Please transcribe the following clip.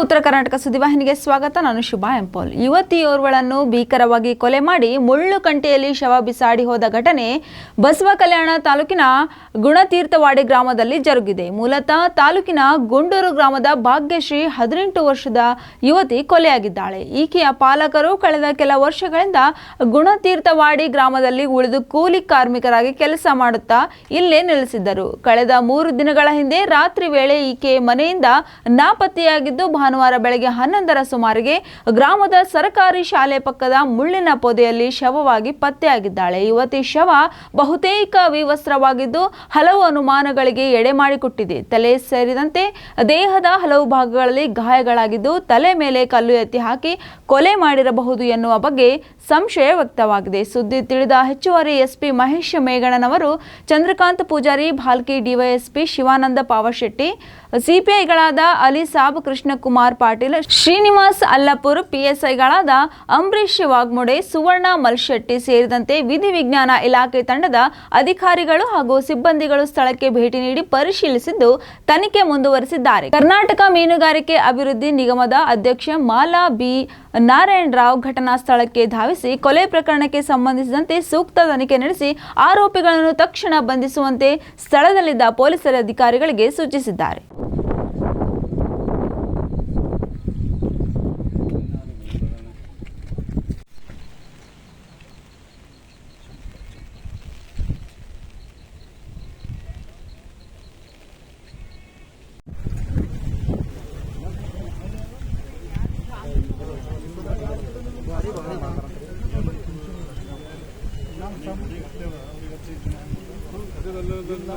ಉತ್ತರ ಕರ್ನಾಟಕ ಸುದ್ದಿವಾಹಿನಿಗೆ ಸ್ವಾಗತ. ನಾನು ಶುಭಾ ಎಂಪೋಲ್. ಯುವತಿಯೋರ್ವಳನ್ನು ಭೀಕರವಾಗಿ ಕೊಲೆ ಮಾಡಿ ಮುಳ್ಳುಕಂಟೆಯಲ್ಲಿ ಶವ ಬಿಸಾಡಿ ಹೋದ ಘಟನೆ ಬಸವ ಕಲ್ಯಾಣ ತಾಲೂಕಿನ ಗುಣತೀರ್ಥವಾಡಿ ಗ್ರಾಮದಲ್ಲಿ ಜರುಗಿದೆ. ಮೂಲತಃ ತಾಲೂಕಿನ ಗುಂಡೂರು ಗ್ರಾಮದ ಭಾಗ್ಯಶ್ರೀ 18 ವರ್ಷದ ಯುವತಿ ಕೊಲೆಯಾಗಿದ್ದಾಳೆ. ಈಕೆಯ ಪಾಲಕರು ಕಳೆದ ಕೆಲ ವರ್ಷಗಳಿಂದ ಗುಣತೀರ್ಥವಾಡಿ ಗ್ರಾಮದಲ್ಲಿ ಉಳಿದು ಕೂಲಿ ಕಾರ್ಮಿಕರಾಗಿ ಕೆಲಸ ಮಾಡುತ್ತಾ ಇಲ್ಲೇ ನೆಲೆಸಿದ್ದರು. ಕಳೆದ 3 ದಿನಗಳ ಹಿಂದೆ ರಾತ್ರಿ ವೇಳೆ ಈಕೆ ಮನೆಯಿಂದ ನಾಪತ್ತೆಯಾಗಿದ್ದು ಭಾನುವಾರ ಬೆಳಗ್ಗೆ 11ರ ಸುಮಾರಿಗೆ ಗ್ರಾಮದ ಸರ್ಕಾರಿ ಶಾಲೆ ಪಕ್ಕದ ಮುಳ್ಳಿನ ಪೊದೆಯಲ್ಲಿ ಶವವಾಗಿ ಪತ್ತೆಯಾಗಿದ್ದಾಳೆ. ಯುವತಿ ಶವ ಬಹುತೇಕ ವಿವಸ್ತ್ರವಾಗಿದ್ದು ಹಲವು ಅನುಮಾನಗಳಿಗೆ ಎಡೆ ಮಾಡಿಕೊಟ್ಟಿದೆ. ತಲೆ ಸೇರಿದಂತೆ ದೇಹದ ಹಲವು ಭಾಗಗಳಲ್ಲಿ ಗಾಯಗಳಾಗಿದ್ದು ತಲೆ ಮೇಲೆ ಕಲ್ಲು ಎತ್ತಿ ಹಾಕಿ ಕೊಲೆ ಮಾಡಿರಬಹುದು ಎನ್ನುವ ಬಗ್ಗೆ ಸಂಶಯ ವ್ಯಕ್ತವಾಗಿದೆ. ಸುದ್ದಿ ತಿಳಿದ ಹೆಚ್ಚುವರಿ ಎಸ್ಪಿ ಮಹೇಶ್ ಮೇಗಣ್ಣನವರು ಚಂದ್ರಕಾಂತ್ ಪೂಜಾರಿ, ಭಾಲ್ಕಿ ಡಿವೈಎಸ್ಪಿ ಶಿವಾನಂದ ಪಾವಶೆಟ್ಟಿ, ಸಿಪಿಐಗಳಾದ ಅಲಿ ಸಾಬ್, ಕೃಷ್ಣಕುಮಾರ್ ಪಾಟೀಲ್, ಶ್ರೀನಿವಾಸ್ ಅಲ್ಲಪುರ್, ಪಿಎಸ್ಐಗಳಾದ ಅಂಬರೀಶ್ ವಾಗ್ಮೊಡೆ, ಸುವರ್ಣ ಮಲ್ಶೆಟ್ಟಿ ಸೇರಿದಂತೆ ವಿಧಿವಿಜ್ಞಾನ ಇಲಾಖೆ ತಂಡದ ಅಧಿಕಾರಿಗಳು ಹಾಗೂ ಸಿಬ್ಬಂದಿಗಳು ಸ್ಥಳಕ್ಕೆ ಭೇಟಿ ನೀಡಿ ಪರಿಶೀಲಿಸಿದ್ದು ತನಿಖೆ ಮುಂದುವರೆಸಿದ್ದಾರೆ. ಕರ್ನಾಟಕ ಮೀನುಗಾರಿಕೆ ಅಭಿವೃದ್ಧಿ ನಿಗಮದ ಅಧ್ಯಕ್ಷ ಮಾಲಾ ಬಿ ನಾರಾಯಣರಾವ್ ಘಟನಾ ಸ್ಥಳಕ್ಕೆ ಧಾವಿಸಿ ಕೊಲೆ ಪ್ರಕರಣಕ್ಕೆ ಸಂಬಂಧಿಸಿದಂತೆ ಸೂಕ್ತ ತನಿಖೆ ನಡೆಸಿ ಆರೋಪಿಗಳನ್ನು ತಕ್ಷಣ ಬಂಧಿಸುವಂತೆ ಸ್ಥಳದಲ್ಲಿದ್ದ ಪೊಲೀಸರ ಅಧಿಕಾರಿಗಳಿಗೆ ಸೂಚಿಸಿದ್ದಾರೆ. ಅದೆಲ್ಲ